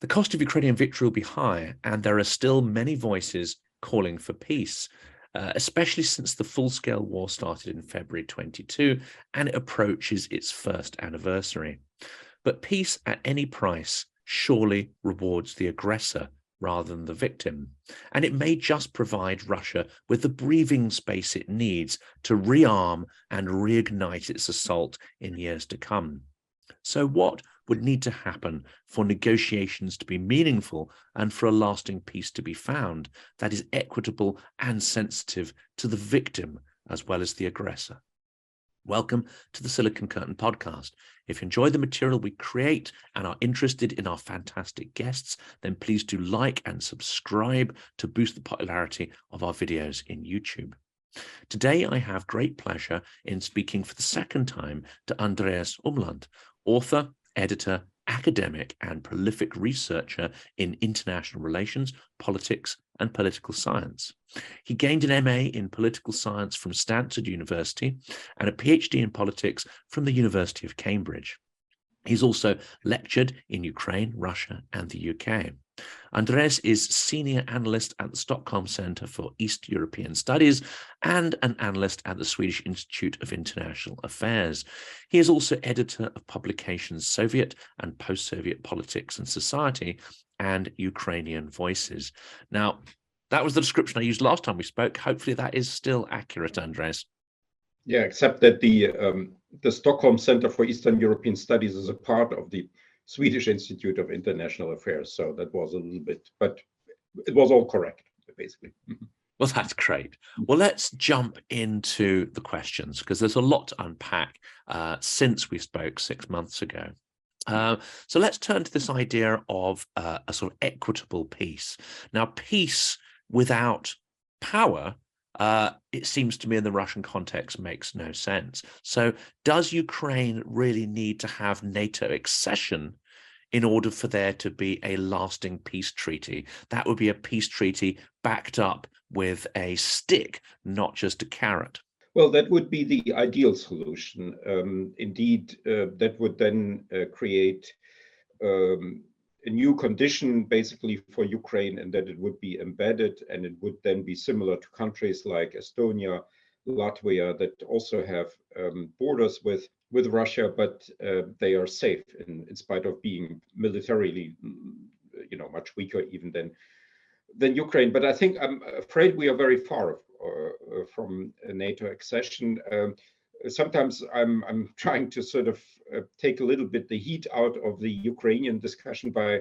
The cost of Ukrainian victory will be high, and there are still many voices calling for peace, especially since the full-scale war started in February 22 and it approaches its first anniversary. But peace at any price surely rewards the aggressor rather than the victim, and it may just provide Russia with the breathing space it needs to rearm and reignite its assault in years to come. So what would need to happen for negotiations to be meaningful and for a lasting peace to be found that is equitable and sensitive to the victim as well as the aggressor? Welcome to the Silicon Curtain podcast. If you enjoy the material we create and are interested in our fantastic guests, then please do like and subscribe to boost the popularity of our videos in YouTube. Today, I have great pleasure in speaking for the second time to Andreas Umland, author, editor, academic, and prolific researcher in international relations, politics, and political science. He gained an MA in political science from Stanford University and a PhD in politics from the University of Cambridge. He's also lectured in Ukraine, Russia, and the UK. Andreas is senior analyst at the Stockholm Centre for East European Studies and an analyst at the Swedish Institute of International Affairs. He is also editor of publications Soviet and Post-Soviet Politics and Society and Ukrainian Voices. Now, that was the description I used last time we spoke. Hopefully that is still accurate, Andreas. Yeah, except that the Stockholm Centre for Eastern European Studies is a part of the Swedish Institute of International Affairs, so that was a little bit, but it was all correct, basically. Well, that's great. Well, let's jump into the questions because there's a lot to unpack since we spoke 6 months ago. So let's turn to this idea of a sort of equitable peace. Now, peace without power, it seems to me in the Russian context makes no sense. So does Ukraine really need to have NATO accession in order for there to be a lasting peace treaty? That would be a peace treaty backed up with a stick, not just a carrot. Well, that would be the ideal solution. Indeed, that would then create a new condition basically for Ukraine, and that it would be embedded, and it would then be similar to countries like Estonia, Latvia, that also have borders with Russia, but they are safe in spite of being militarily, much weaker even than Ukraine. But I think I'm afraid we are very far from NATO accession. Sometimes I'm trying to sort of take a little bit the heat out of the Ukrainian discussion by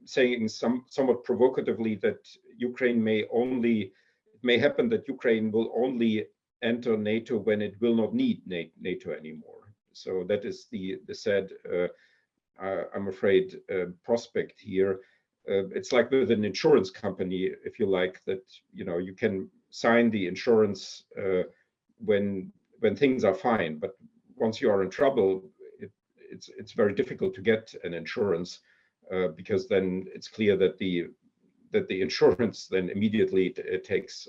saying somewhat provocatively that it may happen that Ukraine will only enter NATO when it will not need NATO anymore. So that is the sad, I'm afraid, prospect here. It's like with an insurance company, if you like, that you can sign the insurance when things are fine, but once you are in trouble, it's very difficult to get an insurance because then it's clear that the insurance then immediately takes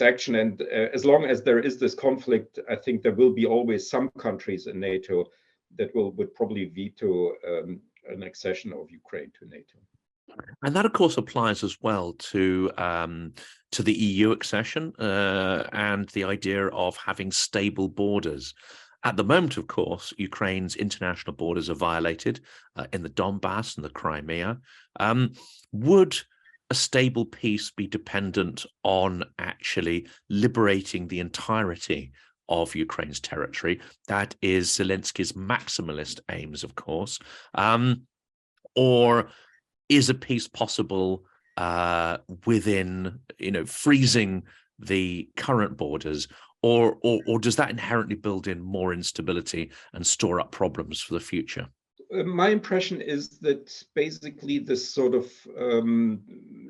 action. And as long as there is this conflict, I think there will be always some countries in NATO that would probably veto an accession of Ukraine to NATO. And that, of course, applies as well to the EU accession and the idea of having stable borders. At the moment, of course, Ukraine's international borders are violated in the Donbass and the Crimea. Would a stable peace be dependent on actually liberating the entirety of Ukraine's territory? That is Zelensky's maximalist aims, of course. Or is a peace possible within, freezing the current borders, or does that inherently build in more instability and store up problems for the future? My impression is that basically this sort of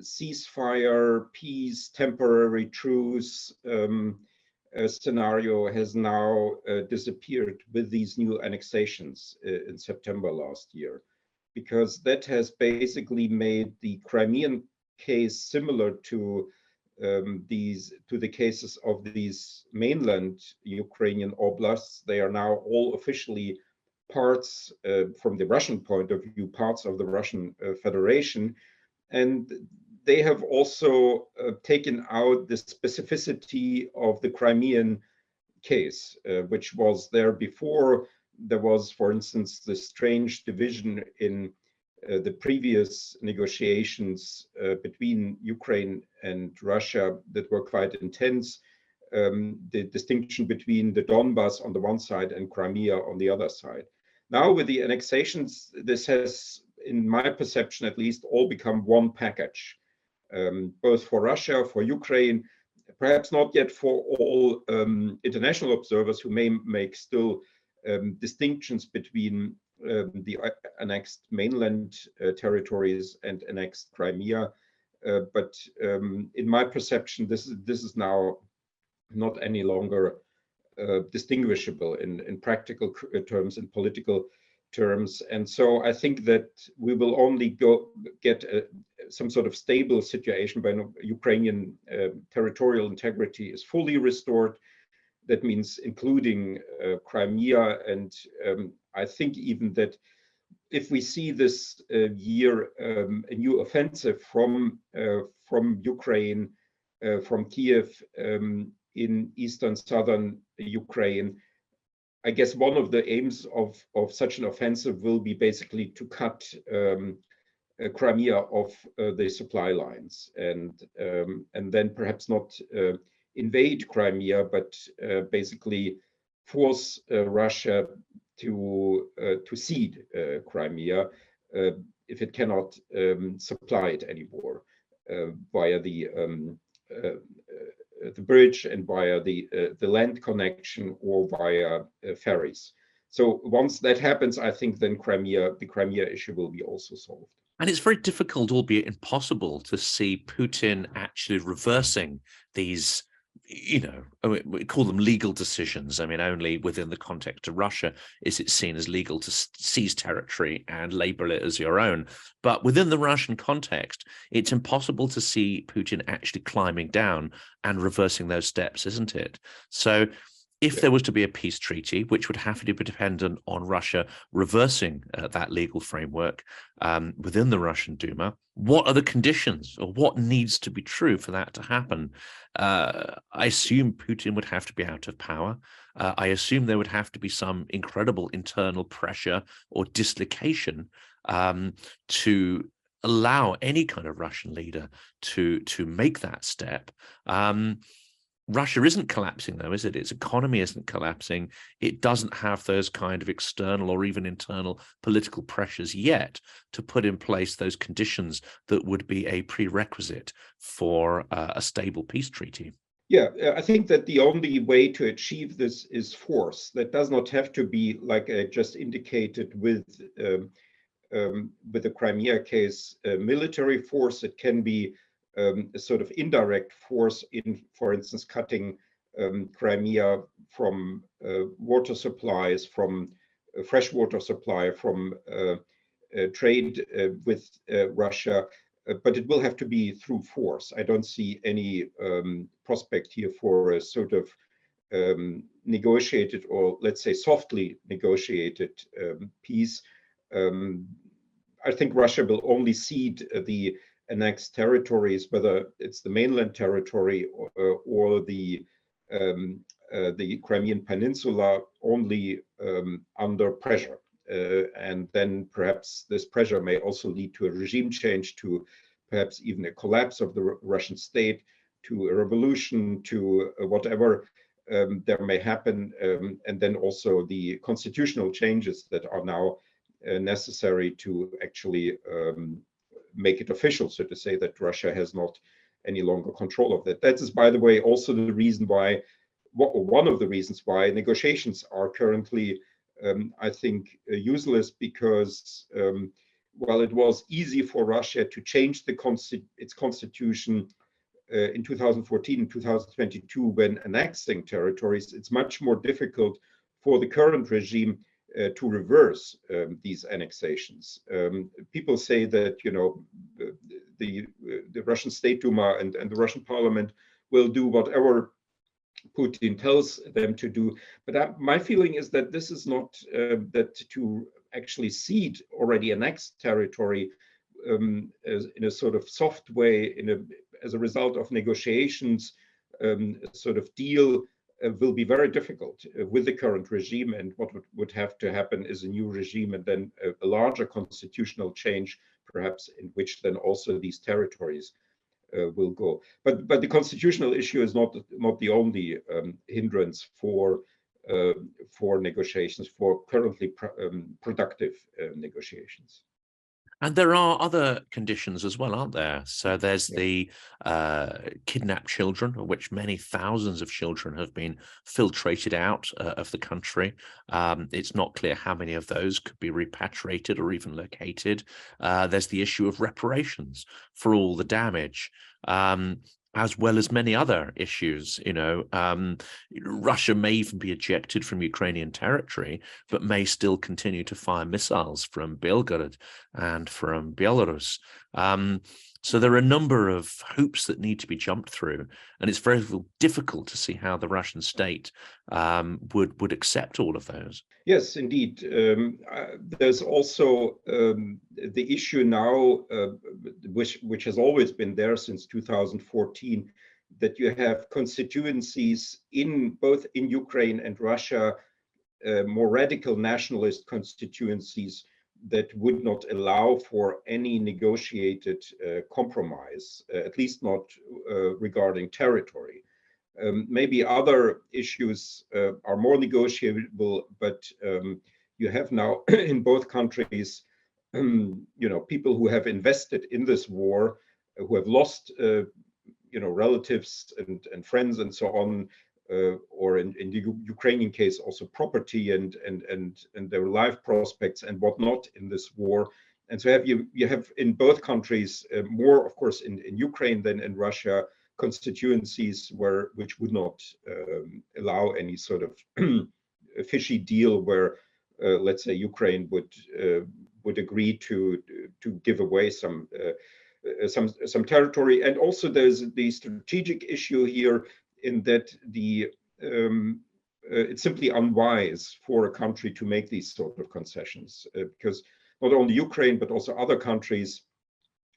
ceasefire, peace, temporary truce scenario has now disappeared with these new annexations in September last year, because that has basically made the Crimean case similar to the cases of these mainland Ukrainian oblasts. They are now all officially parts, from the Russian point of view, parts of the Russian Federation. And they have also taken out the specificity of the Crimean case, which was there before. There was, for instance, the strange division in the previous negotiations between Ukraine and Russia that were quite intense. The distinction between the Donbas on the one side and Crimea on the other side. Now with the annexations, this has, in my perception at least, all become one package, both for Russia, for Ukraine, perhaps not yet for all international observers who may make still distinctions between the annexed mainland territories and annexed Crimea. But in my perception, this is now not any longer distinguishable in practical terms, in political terms. And so I think that we will only get some sort of stable situation when Ukrainian territorial integrity is fully restored. That means including Crimea. And I think even that if we see this year a new offensive from Ukraine, from Kiev, in eastern southern Ukraine, I guess one of the aims of such an offensive will be basically to cut Crimea off the supply lines, and then perhaps not invade Crimea, but basically force Russia to cede Crimea if it cannot supply it anymore via the bridge and via the land connection or via ferries. So once that happens, I think then the Crimea issue will be also solved. And it's very difficult, albeit impossible, to see Putin actually reversing these, we call them legal decisions. I mean, only within the context of Russia is it seen as legal to seize territory and label it as your own. But within the Russian context, it's impossible to see Putin actually climbing down and reversing those steps, isn't it? So if there was to be a peace treaty, which would have to be dependent on Russia reversing that legal framework within the Russian Duma, what are the conditions, or what needs to be true for that to happen? I assume Putin would have to be out of power. I assume there would have to be some incredible internal pressure or dislocation to allow any kind of Russian leader to make that step. Russia isn't collapsing, though, is it? Its economy isn't collapsing. It doesn't have those kind of external or even internal political pressures yet to put in place those conditions that would be a prerequisite for a stable peace treaty. Yeah, I think that the only way to achieve this is force. That does not have to be, like I just indicated with the Crimea case, military force. It can be a sort of indirect force in, for instance, cutting Crimea from water supplies, from freshwater supply, from trade with Russia, but it will have to be through force. I don't see any prospect here for a sort of negotiated, or let's say softly negotiated peace. I think Russia will only cede the annexed territories, whether it's the mainland territory or the Crimean Peninsula, only under pressure. And then perhaps this pressure may also lead to a regime change, to perhaps even a collapse of the Russian state, to a revolution, to whatever there may happen. And then also the constitutional changes that are now necessary to actually make it official, so to say, that Russia has not any longer control of that. That is, by the way, also the reason why, one of the reasons why negotiations are currently, I think, useless, because while it was easy for Russia to change its constitution in 2014 and 2022 when annexing territories, it's much more difficult for the current regime to reverse these annexations. People say that the Russian State Duma and the Russian Parliament will do whatever Putin tells them to do. But my feeling is that this is not that to actually cede already annexed territory in a sort of soft way, as a result of negotiations, sort of deal will be very difficult with the current regime. And what would have to happen is a new regime, and then a larger constitutional change, perhaps, in which then also these territories will go. But the constitutional issue is not the only hindrance for negotiations, for currently productive negotiations. And there are other conditions as well, aren't there? So there's the kidnapped children, of which many thousands of children have been filtrated out of the country. It's not clear how many of those could be repatriated or even located. There's the issue of reparations for all the damage. As well as many other issues. Russia may even be ejected from Ukrainian territory, but may still continue to fire missiles from Belgorod and from Belarus. So there are a number of hoops that need to be jumped through, and it's very difficult to see how the Russian state would accept all of those. Yes, indeed. There's also the issue now, which has always been there since 2014, that you have constituencies both in Ukraine and Russia, more radical nationalist constituencies that would not allow for any negotiated compromise, at least not regarding territory. Maybe other issues are more negotiable, but you have now in both countries, people who have invested in this war, who have lost, relatives and friends and so on, or in the Ukrainian case, also property and their life prospects and whatnot in this war. And so you have in both countries, more, of course, in Ukraine than in Russia, constituencies which would not allow any sort of fishy deal where, let's say, Ukraine would agree to give away some territory. And also there's the strategic issue here, in that it's simply unwise for a country to make these sort of concessions, because not only Ukraine but also other countries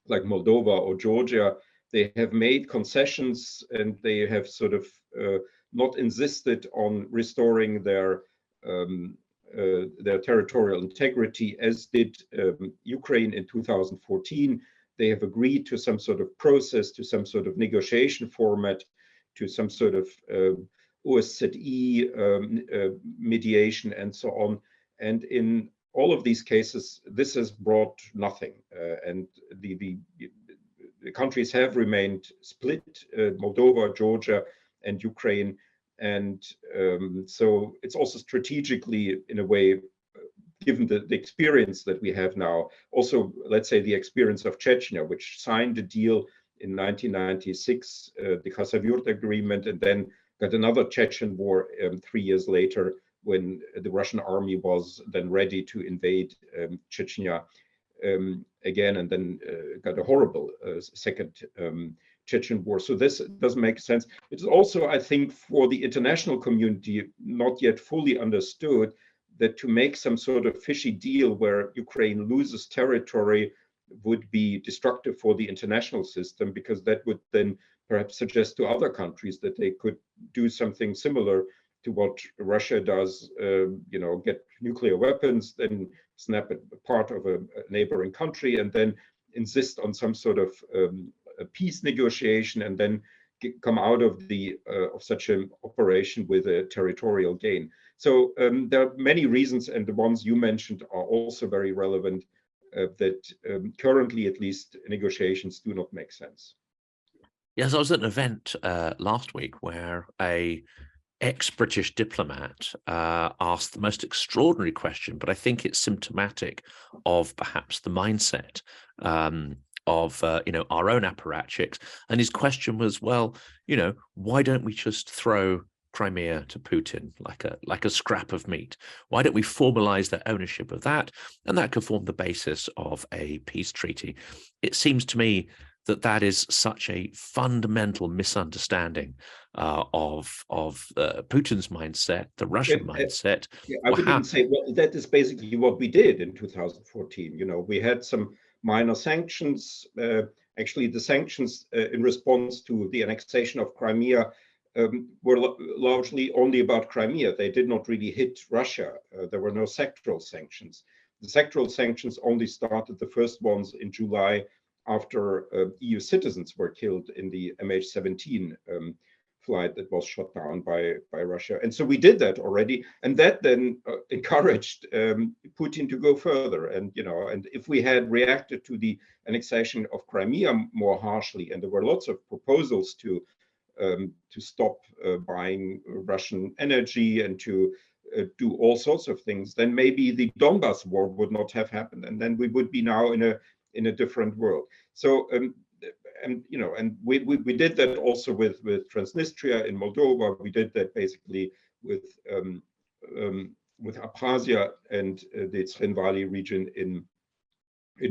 like Moldova or Georgia, they have made concessions, and they have sort of not insisted on restoring their territorial integrity, as did Ukraine in 2014. They have agreed to some sort of process, to some sort of negotiation format, to some sort of OSCE mediation, and so on. And in all of these cases, this has brought nothing, and the countries have remained split, Moldova, Georgia, and Ukraine. And so it's also strategically, in a way, given the experience that we have now, also, let's say, the experience of Chechnya, which signed a deal in 1996, the Khasavyurt Agreement, and then got another Chechen war 3 years later, when the Russian army was then ready to invade Chechnya again, and then got a horrible second Chechen war. So this doesn't make sense. It's also, I think, for the international community, not yet fully understood that to make some sort of fishy deal where Ukraine loses territory would be destructive for the international system, because that would then perhaps suggest to other countries that they could do something similar to what Russia does, get nuclear weapons, then snap a part of a neighboring country, and then insist on some sort of a peace negotiation, and then come out of such an operation with a territorial gain. So there are many reasons, and the ones you mentioned are also very relevant, that currently, at least, negotiations do not make sense. Yes, I was at an event last week where a ex-British diplomat asked the most extraordinary question, but I think it's symptomatic of perhaps the mindset of our own apparatchiks. And his question was, well, why don't we just throw Crimea to Putin like a scrap of meat? Why don't we formalize their ownership of that, and that could form the basis of a peace treaty? It seems to me that is such a fundamental misunderstanding of Putin's mindset, the Russian mindset. Yeah, I would even say, well, that is basically what we did in 2014. You know, we had some minor sanctions. Actually, the sanctions in response to the annexation of Crimea were largely only about Crimea. They did not really hit Russia. There were no sectoral sanctions. The sectoral sanctions only started, the first ones, in July, after EU citizens were killed in the MH17 flight that was shot down by Russia. And so we did that already. And that then encouraged Putin to go further. And, you know, and if we had reacted to the annexation of Crimea more harshly, and there were lots of proposals to stop buying Russian energy and to do all sorts of things, then maybe the Donbas war would not have happened. And then we would be now in a different world. So, and you know, and we did that also with Transnistria in Moldova. We did that basically with Abkhazia and the Tren Valley region in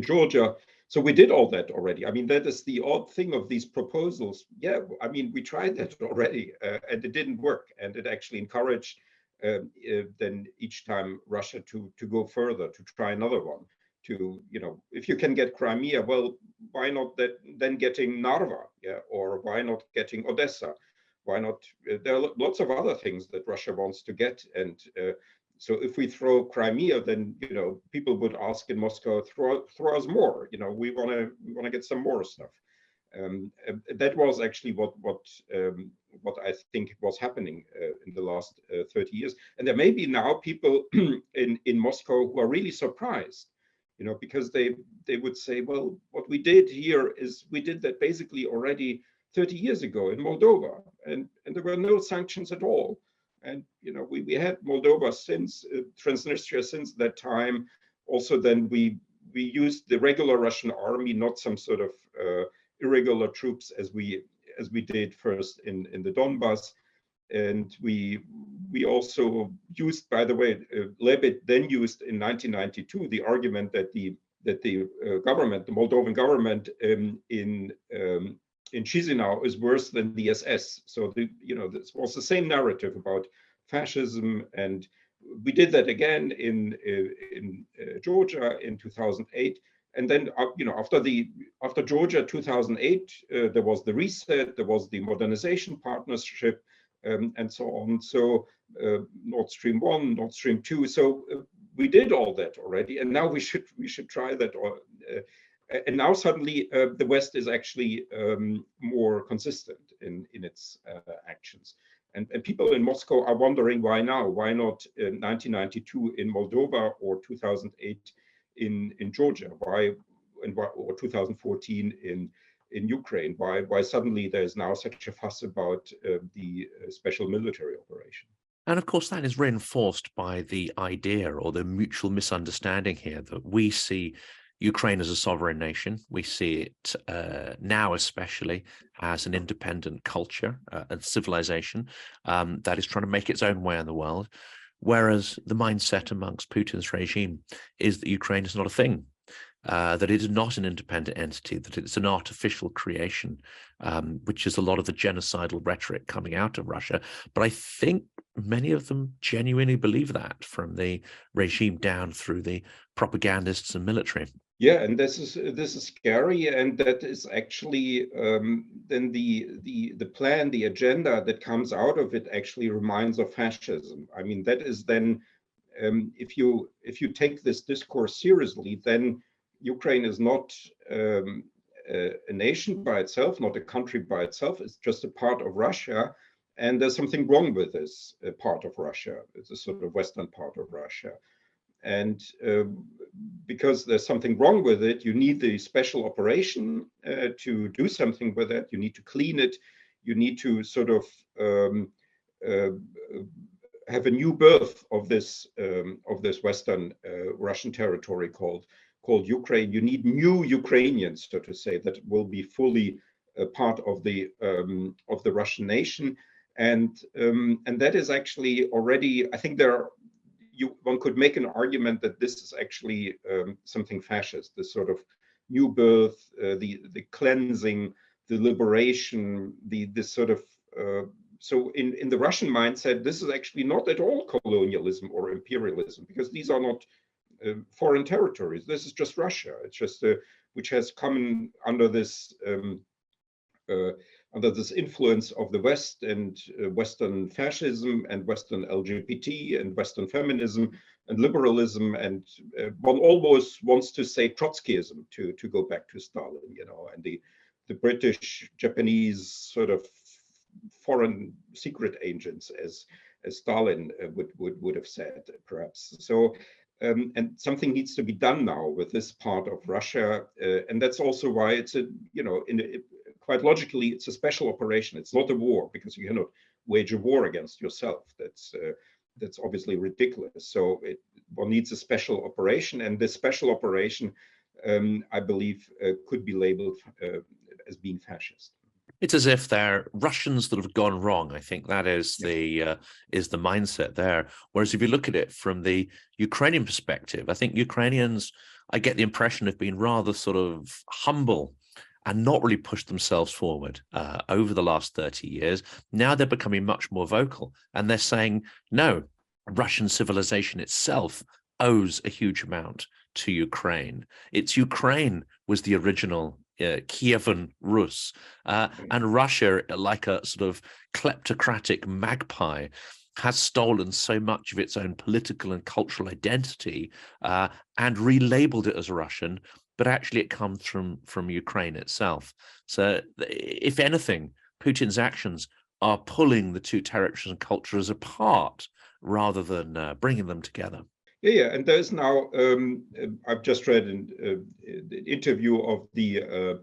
Georgia. So we did all that already. I mean, that is the odd thing of these proposals. Yeah, I mean, we tried that already, and it didn't work. And it actually encouraged then each time Russia to go further, to try another one. To, you know, if you can get Crimea, well, why not then getting Narva, yeah, or why not getting Odessa? Why not? There are lots of other things that Russia wants to get, and so if we throw Crimea, then, you know, people would ask in Moscow, throw us more. You know, we want to get some more stuff. That was actually what I think was happening in the last 30 years, and there may be now people in Moscow who are really surprised. You know, because they would say, well, what we did here is we did that basically already 30 years ago in Moldova, and there were no sanctions at all. And, you know, we had Moldova since Transnistria since that time. Also, then we used the regular Russian army, not some sort of irregular troops as we did first in the Donbas. And we also used, by the way, Lebed then used in 1992 the argument that the government, the Moldovan government in Chisinau is worse than the SS. So you know, this was the same narrative about fascism, and we did that again in Georgia in 2008. And then, you know, after Georgia 2008, there was the reset, there was the modernization partnership, and so on. So Nord Stream 1, Nord Stream 2. So we did all that already, and now we should try that. And now suddenly the West is actually more consistent in its actions. And people in Moscow are wondering why now? Why not 1992 in Moldova or 2008 in Georgia? Why or 2014 in Ukraine? Why suddenly there's now such a fuss about the special military operation? And of course, that is reinforced by the idea or the mutual misunderstanding here that we see Ukraine as a sovereign nation. We see it now especially as an independent culture and civilization that is trying to make its own way in the world. Whereas the mindset amongst Putin's regime is that Ukraine is not a thing. That it is not an independent entity, that it's an artificial creation, which is a lot of the genocidal rhetoric coming out of Russia. But I think many of them genuinely believe that, from the regime down through the propagandists and military. Yeah, and this is scary, and that is actually then the plan, the agenda that comes out of it actually reminds of fascism. I mean, that is then if you take this discourse seriously, then Ukraine is not a nation by itself, not a country by itself. It's just a part of Russia, and there's something wrong with this part of Russia. It's a sort of Western part of Russia. And because there's something wrong with it, you need the special operation to do something with it. You need to clean it. You need to sort of have a new birth of this Western Russian territory called Ukraine. You need new Ukrainians, so to say, that will be fully part of the Russian nation, and that is actually already. I think one could make an argument that this is actually something fascist, this sort of new birth, the cleansing, the liberation, the sort of so in the Russian mindset, this is actually not at all colonialism or imperialism, because these are not foreign territories. This is just Russia. It's just which has come under this influence of the West and Western fascism and Western LGBT and Western feminism and liberalism, and one almost wants to say Trotskyism to go back to Stalin, you know, and the British, Japanese sort of foreign secret agents, as Stalin would have said, perhaps. So. And something needs to be done now with this part of Russia, and that's also why it's a, you know, quite logically, it's a special operation. It's not a war, because you cannot wage a war against yourself. That's obviously ridiculous. So one needs a special operation, and this special operation, I believe, could be labeled as being fascist. It's as if they're Russians that have gone wrong. I think that is the mindset there. Whereas if you look at it from the Ukrainian perspective, I think Ukrainians, I get the impression, have been rather sort of humble and not really pushed themselves forward over the last 30 years. Now they're becoming much more vocal, and they're saying, no, Russian civilization itself owes a huge amount to Ukraine. It's Ukraine was the original Kievan Rus, and Russia, like a sort of kleptocratic magpie, has stolen so much of its own political and cultural identity and relabeled it as Russian, but actually it comes from Ukraine itself. So if anything, Putin's actions are pulling the two territories and cultures apart rather than bringing them together. Yeah, and there's now, I've just read an interview of the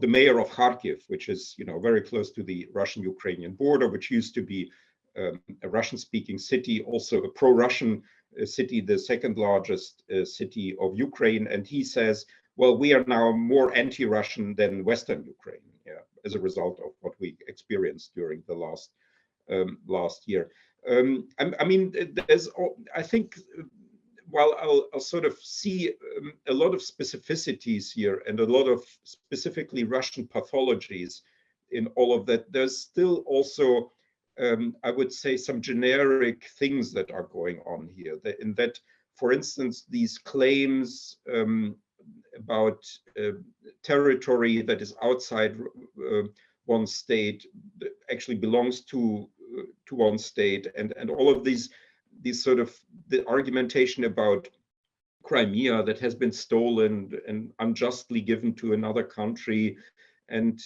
mayor of Kharkiv, which is, you know, very close to the Russian-Ukrainian border, which used to be a Russian-speaking city, also a pro-Russian city, the second largest city of Ukraine. And he says, well, we are now more anti-Russian than Western Ukraine, as a result of what we experienced during the last year. I mean, I think, while I'll sort of see a lot of specificities here and a lot of specifically Russian pathologies in all of that, there's still also, I would say, some generic things that are going on here. In that, for instance, these claims about territory that is outside one state that actually belongs to one state, and all of these sort of the argumentation about Crimea that has been stolen and unjustly given to another country, and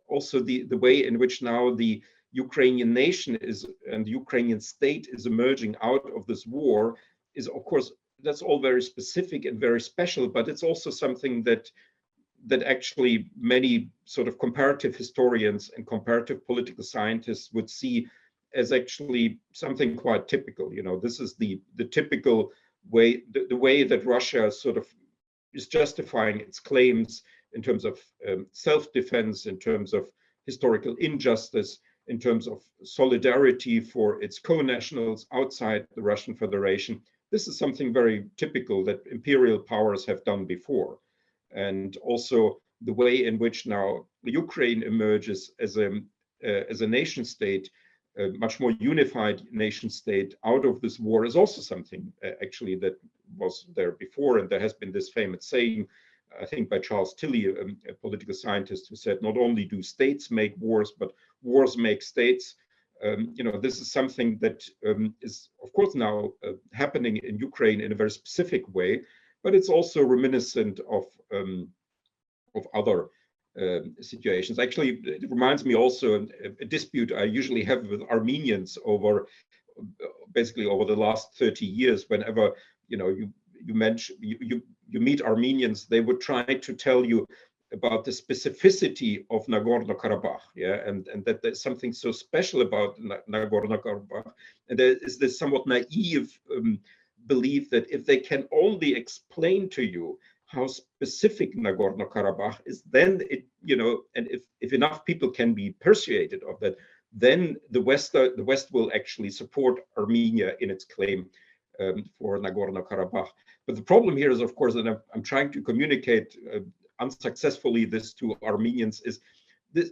also the way in which now the Ukrainian nation is and the Ukrainian state is emerging out of this war is, of course, that's all very specific and very special, but it's also something that actually many sort of comparative historians and comparative political scientists would see as actually something quite typical. You know, this is the typical way, the way that Russia sort of is justifying its claims in terms of self-defense, in terms of historical injustice, in terms of solidarity for its co-nationals outside the Russian Federation. This is something very typical that imperial powers have done before. And also the way in which now Ukraine emerges as a nation state, a much more unified nation state out of this war, is also something actually that was there before. And there has been this famous saying, I think by Charles Tilly, a political scientist, who said, not only do states make wars, but wars make states. You know, this is something that is, of course, now happening in Ukraine in a very specific way, but it's also reminiscent of other situations. Actually, it reminds me also a dispute I usually have with Armenians over basically over the last 30 years. Whenever you meet Armenians, they would try to tell you about the specificity of Nagorno-Karabakh, and that there's something so special about Nagorno-Karabakh, and there is this somewhat naive belief that if they can only explain to you how specific Nagorno-Karabakh is, then it, and if enough people can be persuaded of that, then the West will actually support Armenia in its claim for Nagorno-Karabakh. But the problem here is, of course, that I'm trying to communicate unsuccessfully this to Armenians, is this,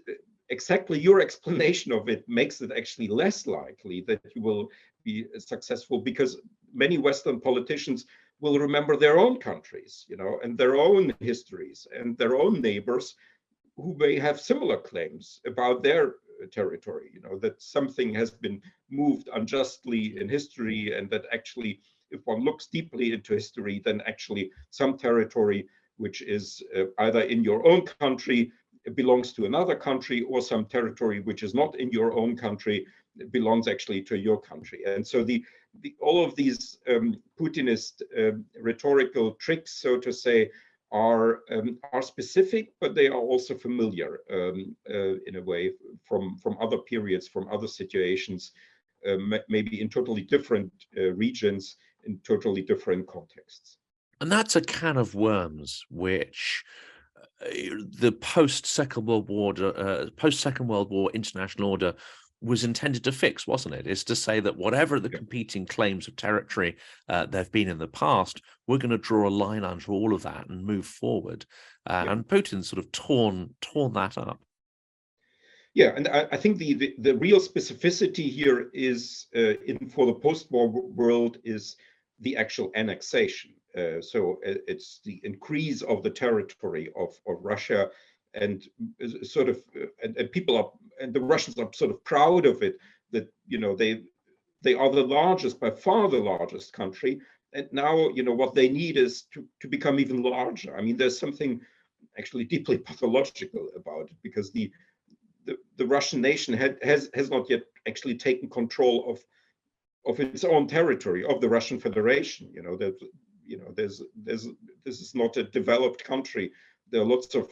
exactly your explanation of it makes it actually less likely that you will be successful, because many Western politicians will remember their own countries, and their own histories and their own neighbors who may have similar claims about their territory, that something has been moved unjustly in history, and that actually, if one looks deeply into history, then actually some territory which is either in your own country belongs to another country, or some territory which is not in your own country belongs actually to your country. And so all of these Putinist rhetorical tricks, so to say, are specific, but they are also familiar in a way from other periods, from other situations, maybe in totally different regions, in totally different contexts. And that's a can of worms, which the post-Second World War international order was intended to fix, wasn't it? Is to say that whatever the competing claims of territory there've been in the past, we're going to draw a line under all of that and move forward. And Putin's sort of torn that up. Yeah, and I think the real specificity here is for the post-war world is the actual annexation. So it's the increase of the territory of Russia, and sort of and people are, and the Russians are sort of proud of it, that they are the largest, by far the largest country, and now what they need is to become even larger. I mean, there's something actually deeply pathological about it, because the Russian nation has not yet actually taken control of its own territory, of the Russian Federation. This is not a developed country. There are lots of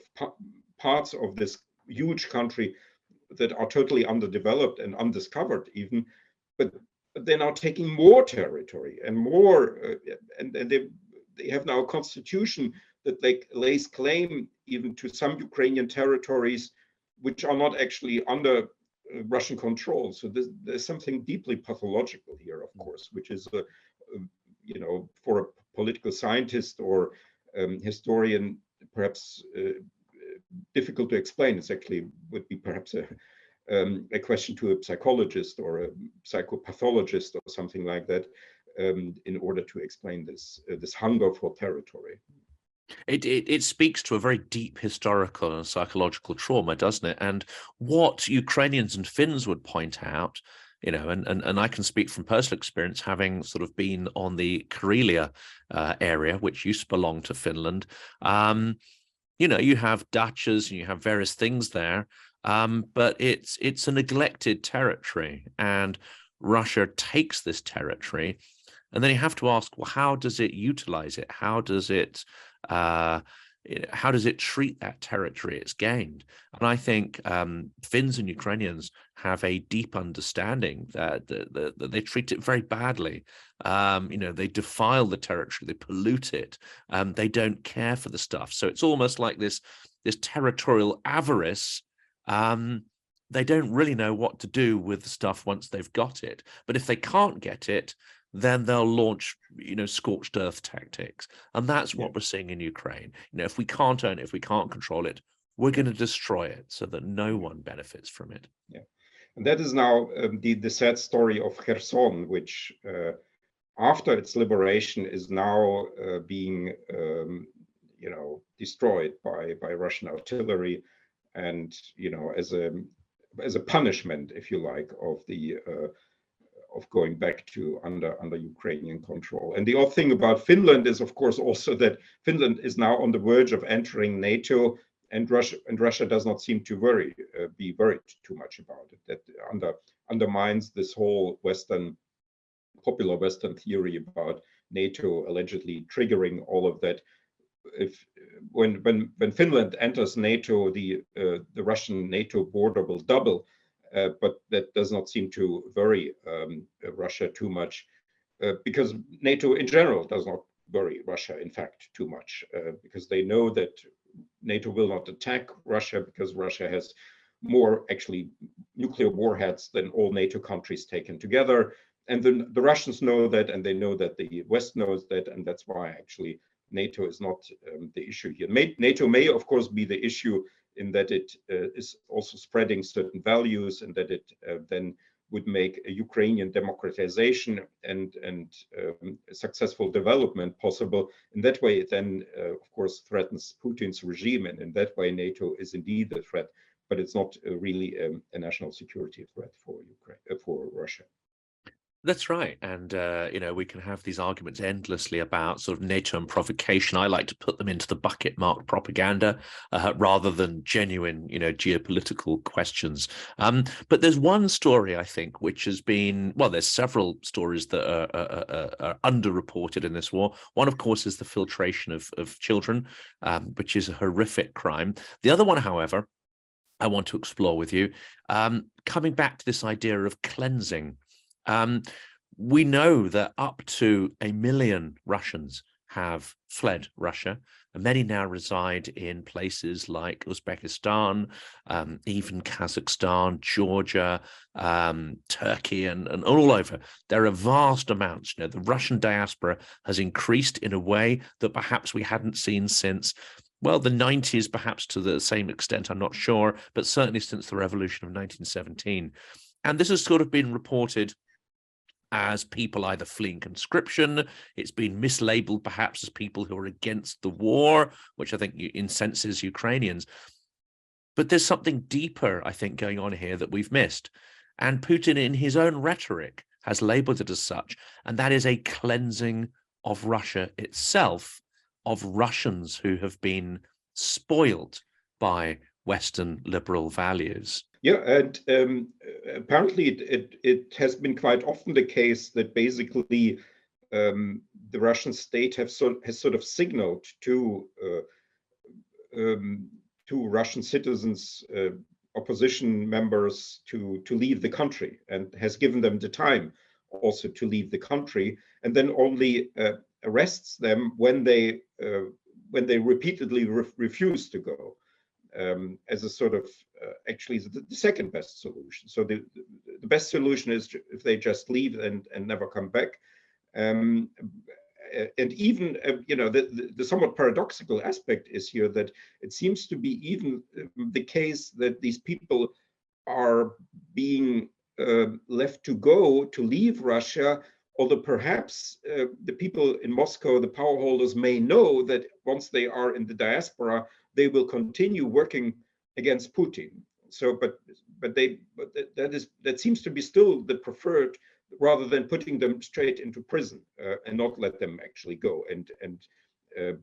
parts of this huge country that are totally underdeveloped and undiscovered even, but they're now taking more territory and more, and they have now a constitution that lays claim even to some Ukrainian territories which are not actually under Russian control. So there's something deeply pathological here, of course, which is for a political scientist or historian, perhaps difficult to explain. It's actually would be perhaps a question to a psychologist or a psychopathologist or something like that, in order to explain this hunger for territory. It speaks to a very deep historical and psychological trauma, doesn't it? And what Ukrainians and Finns would point out, and I can speak from personal experience, having sort of been on the Karelia area, which used to belong to Finland. You have dachas and you have various things there, but it's a neglected territory, and Russia takes this territory, and then you have to ask, well, how does it utilize it? How does it treat that territory it's gained? And I think Finns and Ukrainians have a deep understanding that they treat it very badly. They defile the territory, they pollute it, they don't care for the stuff. So it's almost like this territorial avarice. They don't really know what to do with the stuff once they've got it. But if they can't get it, then they'll launch, scorched earth tactics. And that's what we're seeing in Ukraine. If we can't own it, if we can't control it, we're going to destroy it so that no one benefits from it. Yeah. And that is now the sad story of Kherson, which after its liberation is now being, destroyed by Russian artillery, and, as a punishment, if you like, of going back to under Ukrainian control. And the odd thing about Finland is, of course, also that Finland is now on the verge of entering NATO, and Russia does not seem to be worried too much about it. That undermines this whole popular Western theory about NATO allegedly triggering all of that. When Finland enters NATO, the Russian NATO border will double. But that does not seem to worry Russia too much, because NATO in general does not worry Russia, in fact, too much, because they know that NATO will not attack Russia, because Russia has more actually nuclear warheads than all NATO countries taken together, and the Russians know that, and they know that the West knows that, and that's why actually NATO is not the issue here. NATO may, of course, be the issue in that it is also spreading certain values, and that it then would make a Ukrainian democratization and successful development possible. In that way, it then, of course, threatens Putin's regime, and in that way, NATO is indeed a threat, but it's not really a national security threat for Ukraine, for Russia. That's right. And, we can have these arguments endlessly about sort of NATO and provocation. I like to put them into the bucket marked propaganda rather than genuine, geopolitical questions. But there's one story, I think, which has been, well, there's several stories that are underreported in this war. One, of course, is the filtration of children, which is a horrific crime. The other one, however, I want to explore with you, coming back to this idea of cleansing. We know that up to 1 million Russians have fled Russia, and many now reside in places like Uzbekistan, even Kazakhstan, Georgia, Turkey, and all over. There are vast amounts. The Russian diaspora has increased in a way that perhaps we hadn't seen since, well, the 90s, perhaps to the same extent, I'm not sure, but certainly since the revolution of 1917. And this has sort of been reported as people either fleeing conscription. It's been mislabeled perhaps as people who are against the war, which I think incenses Ukrainians. But there's something deeper, I think, going on here that we've missed. And Putin, in his own rhetoric, has labeled it as such, and that is a cleansing of Russia itself, of Russians who have been spoiled by Western liberal values. Yeah, and apparently it has been quite often the case that basically the Russian state has sort of signaled to Russian citizens, opposition members, to leave the country, and has given them the time also to leave the country, and then only arrests them when they repeatedly refuse to go. As a sort of actually the second best solution. So the best solution is if they just leave and never come back. And even the somewhat paradoxical aspect is here that it seems to be even the case that these people are being left to go, to leave Russia, although perhaps the people in Moscow, the power holders, may know that once they are in the diaspora, they will continue working against Putin. So, but that seems to be still the preferred, rather than putting them straight into prison and not let them actually go and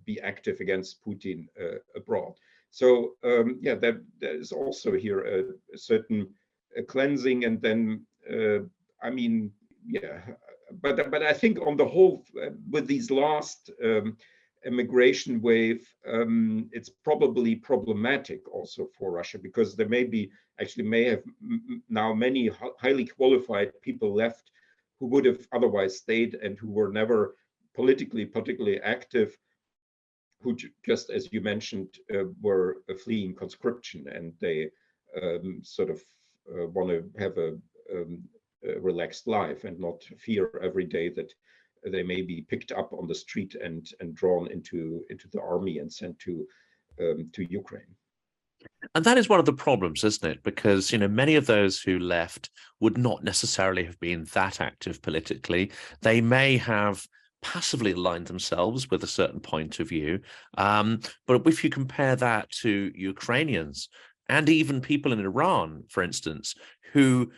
be active against Putin abroad. So there is also here a certain cleansing, and then but I think on the whole, with these last immigration wave, it's probably problematic also for Russia, because there may have now many highly qualified people left who would have otherwise stayed and who were never politically particularly active, who just, as you mentioned, were fleeing conscription, and they sort of want to have a relaxed life and not fear every day that they may be picked up on the street and drawn into the army and sent to Ukraine. And that is one of the problems, isn't it? Because, many of those who left would not necessarily have been that active politically. They may have passively aligned themselves with a certain point of view. But if you compare that to Ukrainians and even people in Iran, for instance, who,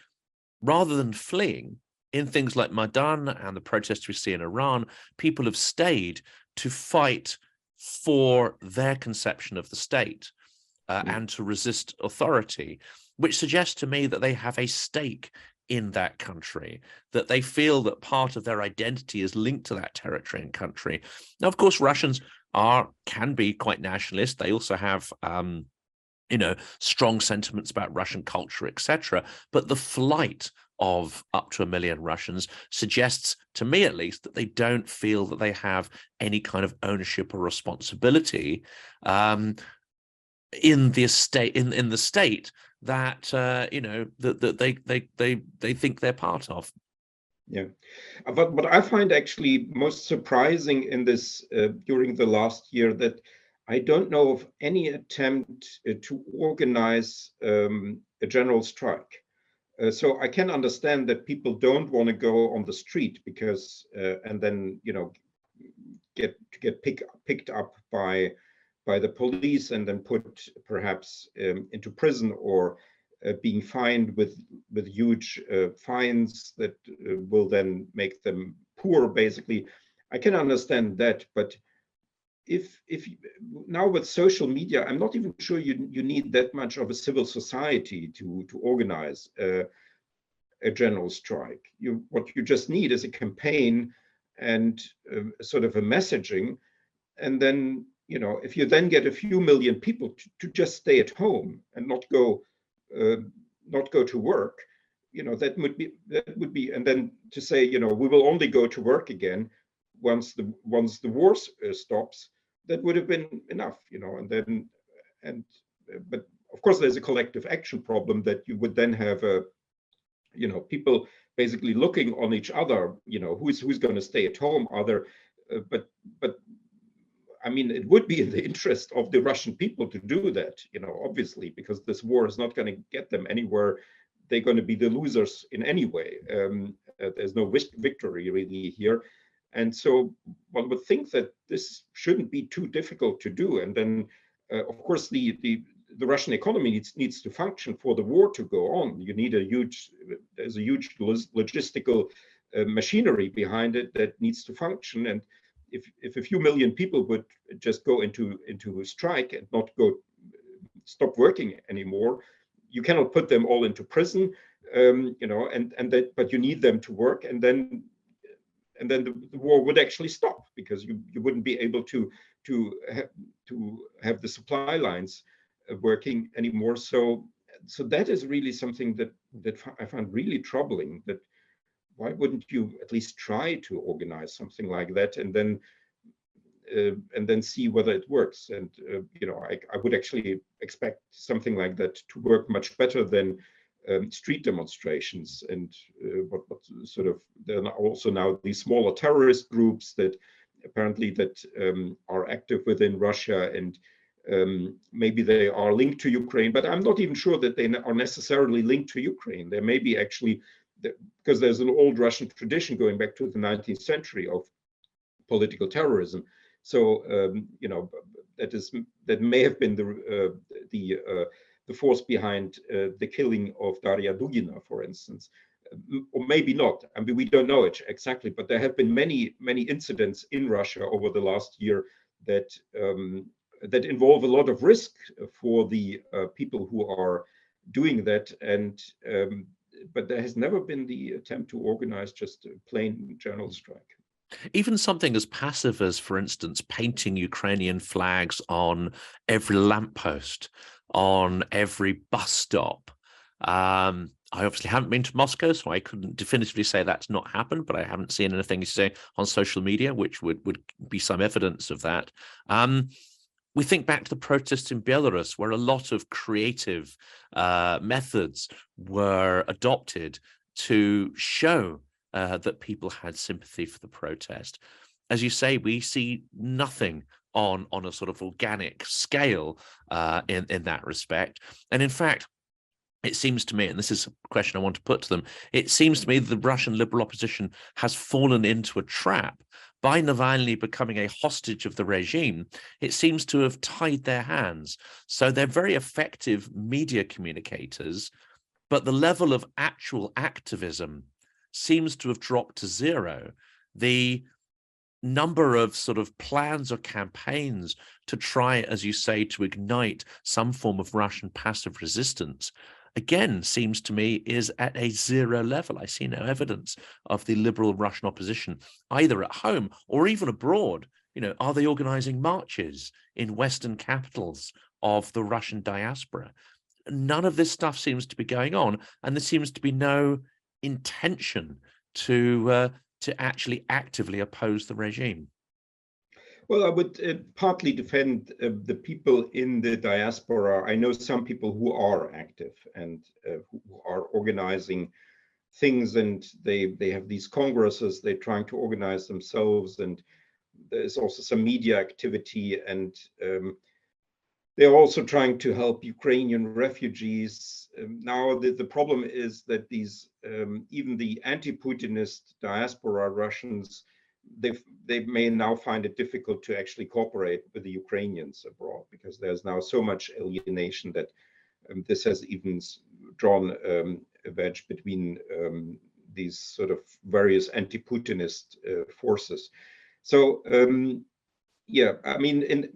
rather than fleeing, in things like Maidan and the protests we see in Iran, people have stayed to fight for their conception of the state and to resist authority, which suggests to me that they have a stake in that country, that they feel that part of their identity is linked to that territory and country. Now, of course, Russians can be quite nationalist. They also have strong sentiments about Russian culture, etc. But the flight of up to 1 million Russians suggests, to me at least, that they don't feel that they have any kind of ownership or responsibility in the state that that they think they're part of. Yeah, but what I find actually most surprising in this during the last year, that I don't know of any attempt to organize a general strike. So I can understand that people don't want to go on the street because and then get picked up by the police and then put perhaps into prison, or being fined with huge fines that will then make them poor, basically. I can understand that, but if now with social media, I'm not even sure you need that much of a civil society to organize a general strike. What you just need is a campaign and sort of a messaging, and then if you then get a few million people to just stay at home and uh, not go to work, that would be, and then to say, we will only go to work again once the war stops, that would have been enough, and then and but of course there's a collective action problem, that you would then have people basically looking on each other, who's going to stay at home, but I mean, it would be in the interest of the Russian people to do that, obviously, because this war is not going to get them anywhere. They're going to be the losers in any way. There's no victory really here. And so one would think that this shouldn't be too difficult to do. And then, of course, the Russian economy needs to function for the war to go on. There's a huge logistical machinery behind it that needs to function. And if a few million people would just go into a strike and not stop working anymore, you cannot put them all into prison, but you need them to work, and then the war would actually stop, because you wouldn't be able to have the supply lines working anymore. So that is really something that I find really troubling. That why wouldn't you at least try to organize something like that, and then see whether it works? And I would actually expect something like that to work much better than street demonstrations. And what sort of, there are also now these smaller terrorist groups that apparently are active within Russia, and maybe they are linked to Ukraine, but I'm not even sure that they are necessarily linked to Ukraine. There may be actually, because there's an old Russian tradition going back to the 19th century of political terrorism. So that may have been the force behind the killing of Daria Dugina, for instance, or maybe not. I mean, we don't know it exactly, but there have been many incidents in Russia over the last year that involve a lot of risk for the people who are doing that, and but there has never been the attempt to organize just a plain general strike. Even something as passive as, for instance, painting Ukrainian flags on every lamppost, on every bus stop. I obviously haven't been to Moscow, so I couldn't definitively say that's not happened, but I haven't seen anything to say on social media, which would be some evidence of that. We think back to the protests in Belarus, where a lot of creative methods were adopted to show that people had sympathy for the protest. As you say, we see nothing on a sort of organic scale in that respect. And in fact, it seems to me, and this is a question I want to put to them, it seems to me that the Russian liberal opposition has fallen into a trap. By Navalny becoming a hostage of the regime, it seems to have tied their hands. So they're very effective media communicators, but the level of actual activism seems to have dropped to zero. The number of sort of plans or campaigns to try, as you say, to ignite some form of Russian passive resistance, again, seems to me is at a zero level. I see no evidence of the liberal Russian opposition, either at home or even abroad. Are they organizing marches in Western capitals of the Russian diaspora? None of this stuff seems to be going on, and there seems to be no intention to actually actively oppose the regime. Well, I would partly defend the people in the diaspora. I know some people who are active and who are organizing things, and they have these congresses. They're trying to organize themselves, and there's also some media activity, and they're also trying to help Ukrainian refugees. Now, the problem is that these, even the anti-Putinist diaspora Russians, they may now find it difficult to actually cooperate with the Ukrainians abroad, because there's now so much alienation that this has even drawn a wedge between these sort of various anti-Putinist forces. So yeah, I mean,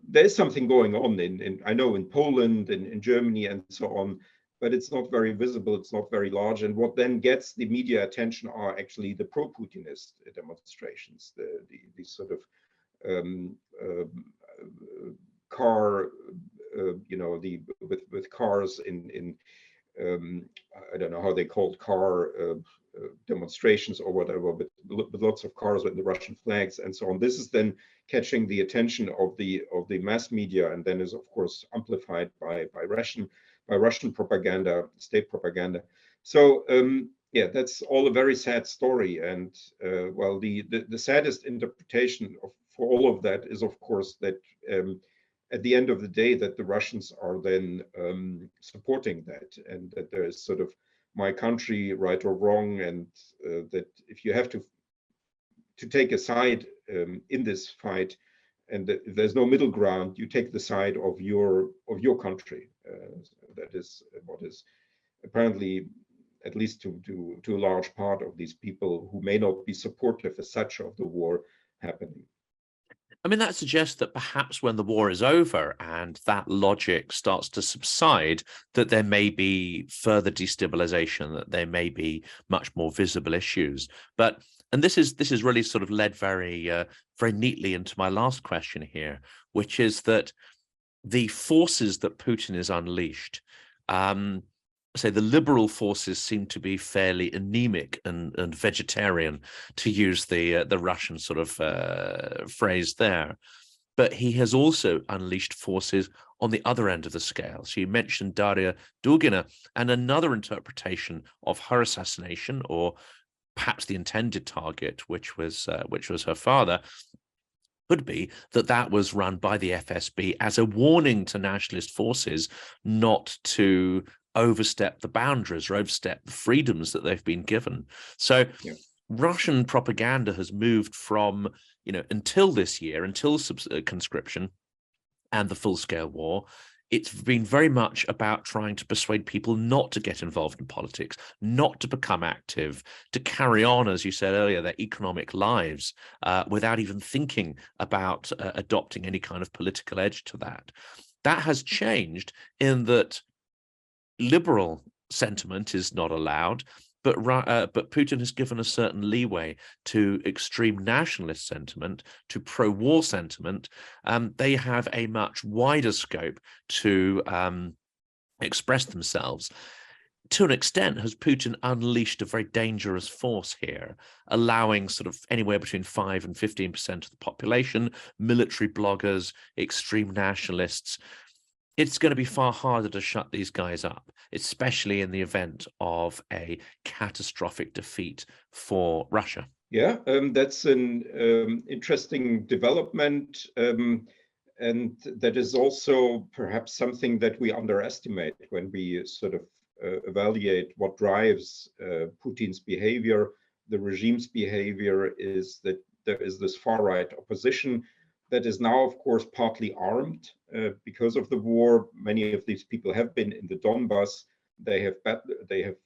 there's something going on in I know in Poland and in Germany and so on, but it's not very visible. It's not very large. And what then gets the media attention are actually the pro-Putinist demonstrations, these sort of car, you know, with cars in I don't know how they called car demonstrations or whatever, but with lots of cars with the Russian flags and so on. This is then catching the attention of the mass media, and then is of course amplified by Russian propaganda, state propaganda. So yeah, that's all a very sad story. And well, the saddest interpretation for all of that is of course that at the end of the day, that the Russians are then supporting that, and that there is sort of my country, right or wrong, and that if you have to take a side in this fight, and that if there's no middle ground, you take the side of your country. That is what is apparently, at least to a large part of these people who may not be supportive as such of the war, happening. I mean, that suggests that perhaps when the war is over and that logic starts to subside, that there may be further destabilization, that there may be much more visible issues. But, and this is really sort of led very neatly into my last question here, which is that the forces that Putin has unleashed, say the liberal forces seem to be fairly anemic and vegetarian, to use the Russian sort of phrase there. But he has also unleashed forces on the other end of the scale. So you mentioned Daria Dugina, and another interpretation of her assassination, or perhaps the intended target, which was her father, could be that was run by the FSB as a warning to nationalist forces not to overstep the boundaries or overstep the freedoms that they've been given. So yeah. Russian propaganda has moved from, until this year, until conscription and the full-scale war, it's been very much about trying to persuade people not to get involved in politics, not to become active, to carry on, as you said earlier, their economic lives without even thinking about adopting any kind of political edge to that. That has changed in that liberal sentiment is not allowed, but Putin has given a certain leeway to extreme nationalist sentiment, to pro-war sentiment. They have a much wider scope to express themselves. To an extent, has Putin unleashed a very dangerous force here, allowing sort of anywhere between 5 and 15% of the population, military bloggers, extreme nationalists. It's going to be far harder to shut these guys up, especially in the event of a catastrophic defeat for Russia. Yeah, that's an interesting development. And that is also perhaps something that we underestimate when we sort of evaluate what drives Putin's behavior. The regime's behavior is that there is this far-right opposition that is now, of course, partly armed because of the war. Many of these people have been in the Donbass. They have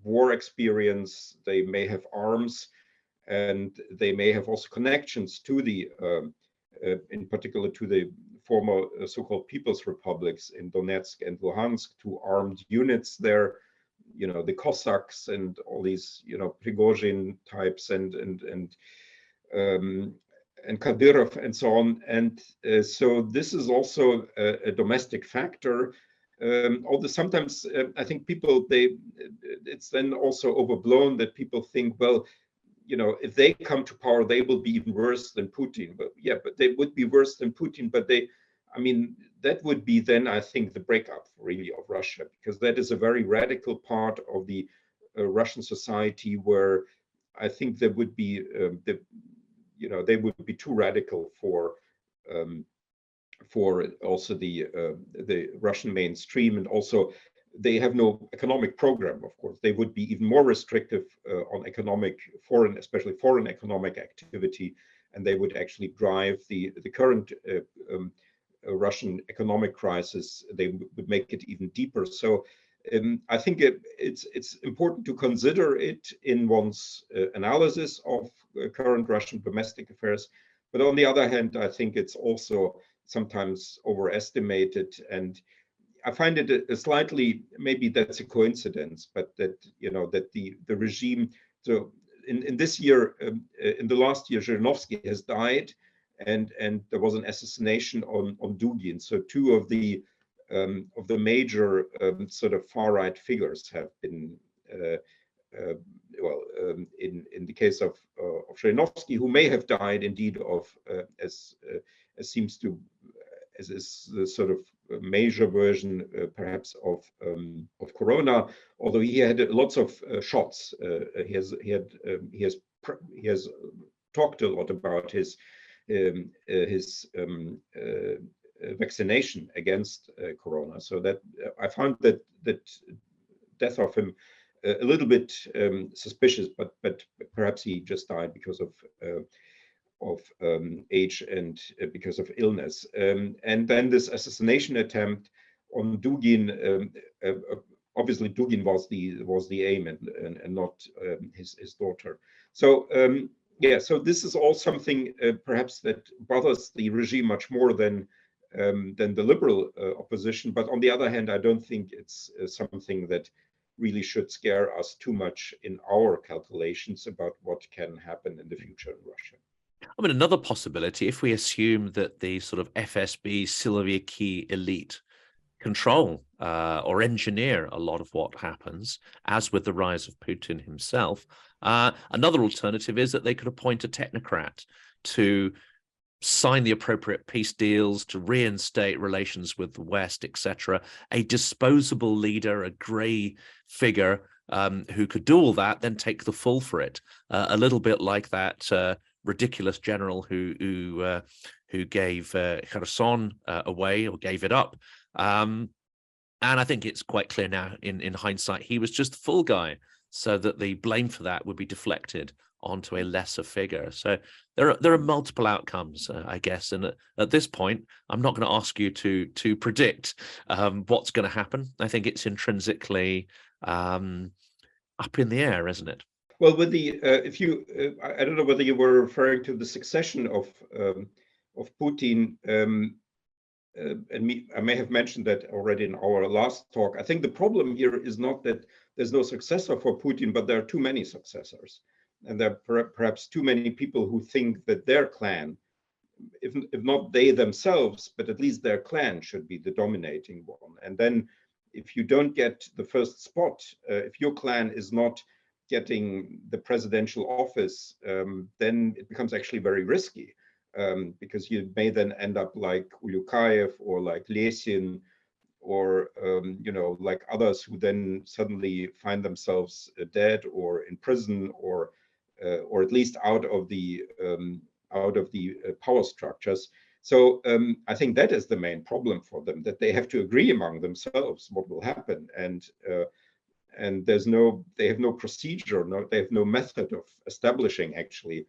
war experience. They may have arms, and they may have also connections to the, in particular, to the former so-called People's Republics in Donetsk and Luhansk, to armed units there. The Cossacks and all these, Prigozhin types and Kadyrov and so on. And so this is also a domestic factor. Although sometimes I think people, it's then also overblown that people think, well, if they come to power, they will be even worse than Putin. But yeah, but they would be worse than Putin. But that would be then, I think, the breakup really of Russia, because that is a very radical part of the Russian society where I think there would be they would be too radical for also the Russian mainstream, and also they have no economic program. Of course, they would be even more restrictive on especially foreign economic activity, and they would actually drive the current Russian economic crisis. They would make it even deeper. So I think it's important to consider it in one's analysis of current Russian domestic affairs. But on the other hand, I think it's also sometimes overestimated, and I find it a slightly, maybe that's a coincidence, but that that the regime. So in this year, in the last year, Zhirinovsky has died, and there was an assassination on Dugin. So two of the major sort of far right figures have been. In the case of Zhirinovsky, who may have died indeed of as seems to as is the sort of major version perhaps of corona, although he had lots of shots. He has talked a lot about his vaccination against corona. So that I found that death of him a little bit suspicious, but perhaps he just died because of age and because of illness. And then this assassination attempt on Dugin, obviously Dugin was the aim and not his daughter. So so this is all something perhaps that bothers the regime much more than the liberal opposition. But on the other hand, I don't think it's something that really should scare us too much in our calculations about what can happen in the future in Russia. I mean, another possibility, if we assume that the sort of FSB Siloviki elite control or engineer a lot of what happens, as with the rise of Putin himself, another alternative is that they could appoint a technocrat to sign the appropriate peace deals, to reinstate relations with the West, etc. A disposable leader, a grey figure who could do all that, then take the fall for it. A little bit like that ridiculous general who gave Kherson away, or gave it up. And I think it's quite clear now in hindsight, he was just the fool guy, so that the blame for that would be deflected onto a lesser figure. So there are multiple outcomes, I guess. And at this point, I'm not going to ask you to predict what's going to happen. I think it's intrinsically up in the air, isn't it? Well, with the I don't know whether you were referring to the succession of Putin. And I may have mentioned that already in our last talk. I think the problem here is not that there's no successor for Putin, but there are too many successors. And there are perhaps too many people who think that their clan, if not they themselves, but at least their clan should be the dominating one. And then if you don't get the first spot, if your clan is not getting the presidential office, then it becomes actually very risky. Because you may then end up like Ulyukayev or like Lesin, or like others who then suddenly find themselves dead or in prison, or at least out of the power structures. So I think that is the main problem for them, that they have to agree among themselves what will happen, and they have no procedure, they have no method of establishing actually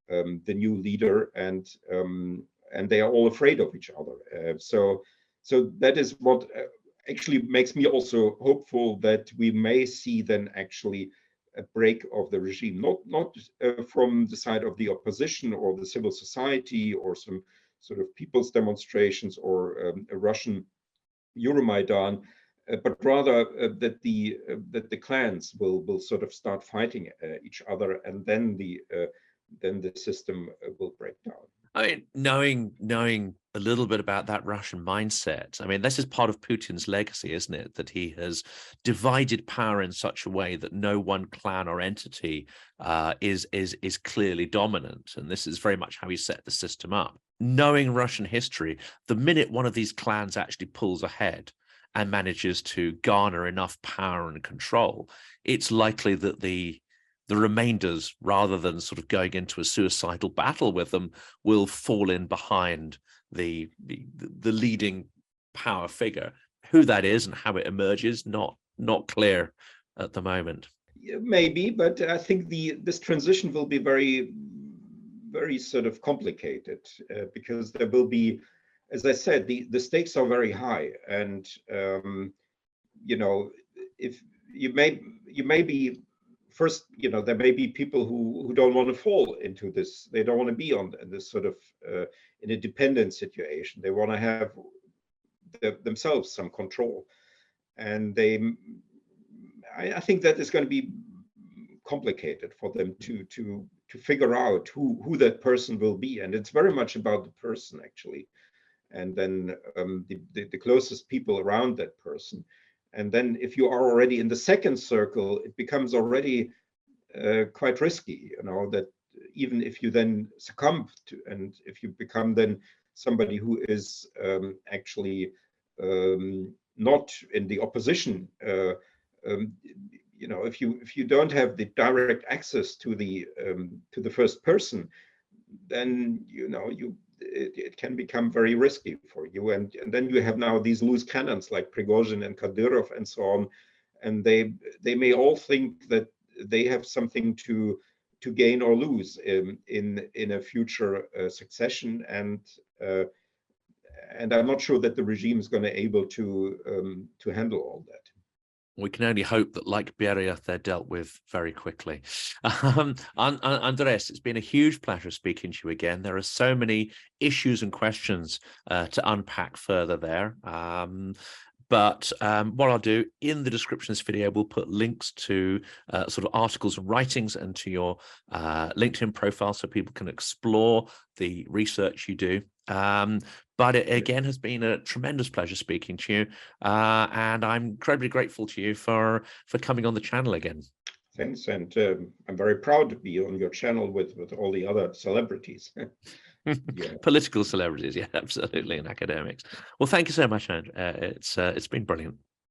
the new leader, and they are all afraid of each other. So that is what actually makes me also hopeful that we may see then actually a break of the regime, not from the side of the opposition or the civil society or some sort of people's demonstrations or a Russian Euromaidan, but rather that the clans will sort of start fighting each other, and then the system will break down. I mean, knowing a little bit about that Russian mindset, I mean, this is part of Putin's legacy, isn't it? That he has divided power in such a way that no one clan or entity is clearly dominant, and this is very much how he set the system up. Knowing Russian history, the minute one of these clans actually pulls ahead and manages to garner enough power and control, it's likely that the remainders, rather than sort of going into a suicidal battle with them, will fall in behind the leading power figure. Who that is and how it emerges, not clear at the moment. Maybe, but I think this transition will be very, very sort of complicated because there will be, as I said, the stakes are very high, and if you may be first, there may be people who don't want to fall into this. They don't want to be on this sort of in a dependent situation. They want to have themselves some control, and I think that is going to be complicated for them to figure out who that person will be, and it's very much about the person actually, and then the closest people around that person. And then if you are already in the second circle, it becomes already quite risky, that even if you then succumb to, and if you become then somebody who is actually not in the opposition, if you don't have the direct access to the first person, then it can become very risky for you, and then you have now these loose cannons like Prigozhin and Kadyrov and so on, and they may all think that they have something to gain or lose in a future succession, and I'm not sure that the regime is going to able to handle all that. We can only hope that, like Beria, they're dealt with very quickly. Andreas, it's been a huge pleasure speaking to you again. There are so many issues and questions to unpack further there. But what I'll do in the description of this video, we'll put links to sort of articles and writings and to your LinkedIn profile so people can explore the research you do. But it again has been a tremendous pleasure speaking to you, and I'm incredibly grateful to you for coming on the channel again. Thanks, and I'm very proud to be on your channel with all the other celebrities. Yeah. Political celebrities, yeah, absolutely, and academics. Well, thank you so much, Andrew. It's been brilliant.